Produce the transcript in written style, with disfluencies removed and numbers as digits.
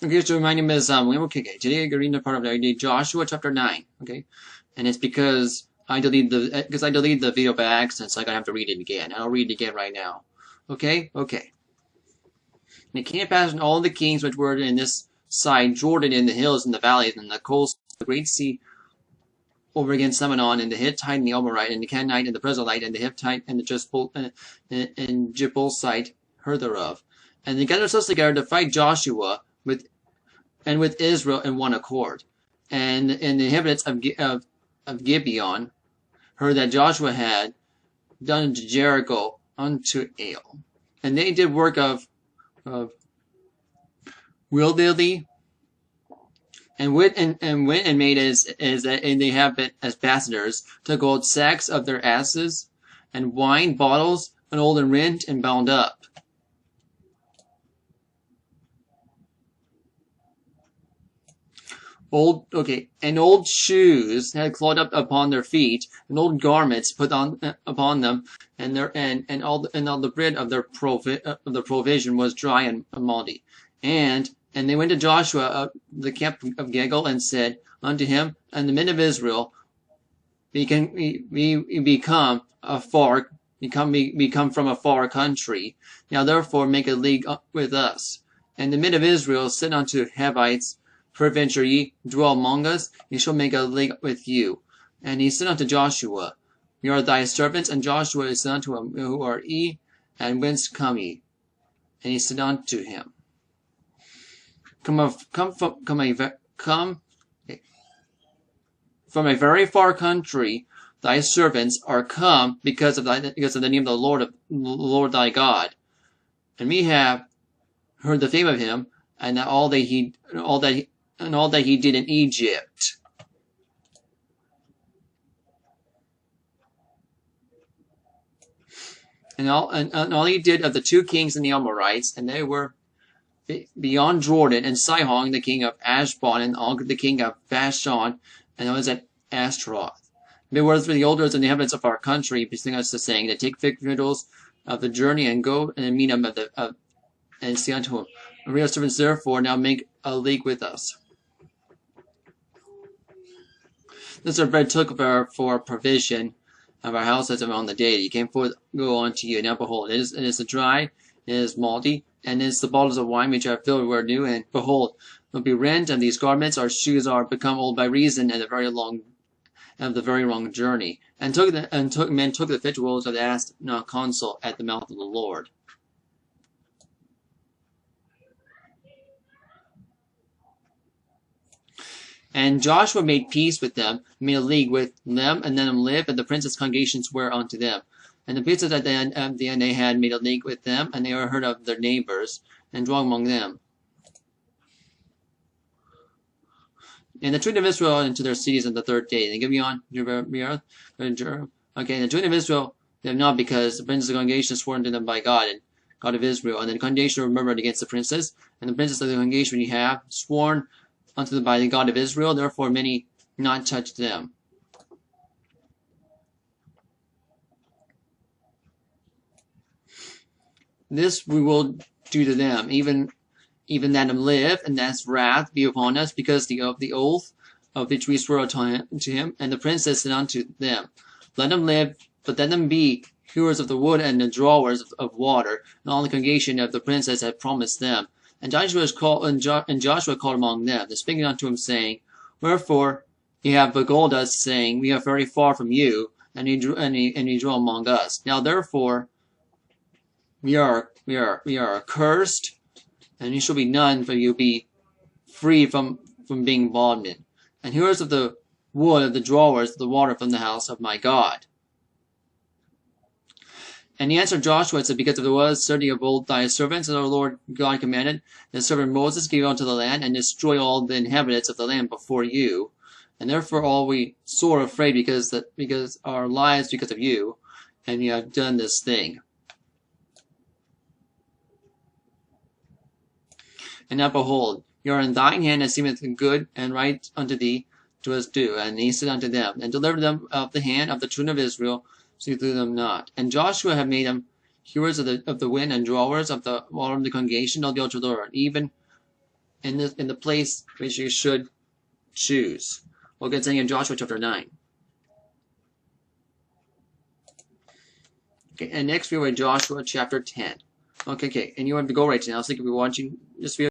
Okay, so my name is William Okike. Today we're reading the part of Joshua chapter 9. Okay, and it's because I deleted the video by accident, so I gotta have to read it again. I'll read it again right now. Okay. And it came to pass when all the kings which were in this side Jordan, in the hills and the valleys and the coasts, the great sea over against Lebanon, and the Hittite and the Amorite and the Canaanite and the Perizzite and the Hittite and the Jebusite heard thereof, and they gathered themselves together to fight Joshua with Israel in one accord. And the inhabitants of Gibeon heard that Joshua had done unto Jericho unto Ale, and they did work of wildly, and went and made as they have been as ambassadors, took old sacks of their asses, and wine bottles, and old and rent and bound up. And old shoes had clawed up upon their feet, and old garments put on upon them, and all the bread of their provision was dry and moldy. And they went to Joshua the camp of Gilgal, and said unto him and the men of Israel, we become from a far country. Now therefore make a league with us. And the men of Israel said unto Hivites, peradventure ye dwell among us, ye shall make a league with you. And he said unto Joshua, we are thy servants. And Joshua said unto him, who are ye, and whence come ye? And he said unto him, Come from a very far country. Thy servants are come because of the name of the Lord thy God. And we have heard the fame of him, and all that he did in Egypt. And all he did of the two kings and the Amorites, and they were beyond Jordan, and Sihon the king of Ashbon, and Og the king of Bashan, and it was at Ashtaroth. They were the elders and the inhabitants of our country, besing us the saying, to take victuals of the journey, and go and meet them and say unto him, we are servants, therefore now make a league with us. This our bread took for provision of our houses around the day. You came forth, go unto you. Now behold, it is dry, it is malty, and it is the bottles of wine which are filled were new, and behold, will be rent, and these garments, our shoes are become old by reason of the very long journey. And men took the victuals that asked not counsel at the mouth of the Lord. And Joshua made peace with them, made a league with them, and let them live, and the princes' congregations were unto them. And the princes at the end they had made a league with them, and they were heard of their neighbors, and dwelt among them. And the children of Israel into their cities on the third day. And Gibeon, okay, the children of Israel they have not, because the princes of the congregation sworn to them by God, and God of Israel. And the congregation murmured against the princes, and the princes of the congregation you have sworn unto them by the God of Israel, therefore many not touched them. This we will do to them, even let them live, and that's wrath be upon us, because of the oath of which we swore to him. And the princes said unto them, let them live, but let them be hewers of the wood, and the drawers of water. And all the congregation of the princes had promised them. And Joshua called among them, speaking unto him, saying, wherefore ye have beguiled us, saying, we are very far from you, and ye dwell among us. Now therefore we are accursed, and ye shall be none, for you be free from being bondmen, and hewers of the wood, of the drawers of the water from the house of my God. And he answered Joshua and said, because it was certainly of old thy servants, as our Lord God commanded, and his servant Moses gave unto the land, and destroy all the inhabitants of the land before you. And therefore all we sore afraid, because our lives because of you, and you have done this thing. And now behold, you are in thine hand, and seemeth good and right unto thee to us due. And he said unto them, and delivered them of the hand of the children of Israel, so he slew them not. And Joshua had made them hewers of the wind, and drawers of the water of the congregation of the altar of the Lord, even in the place which you should choose. We'll get saying in Joshua chapter 9. Okay, and next we are in Joshua chapter 10. Okay, and you have to go right now. So if you're watching this video,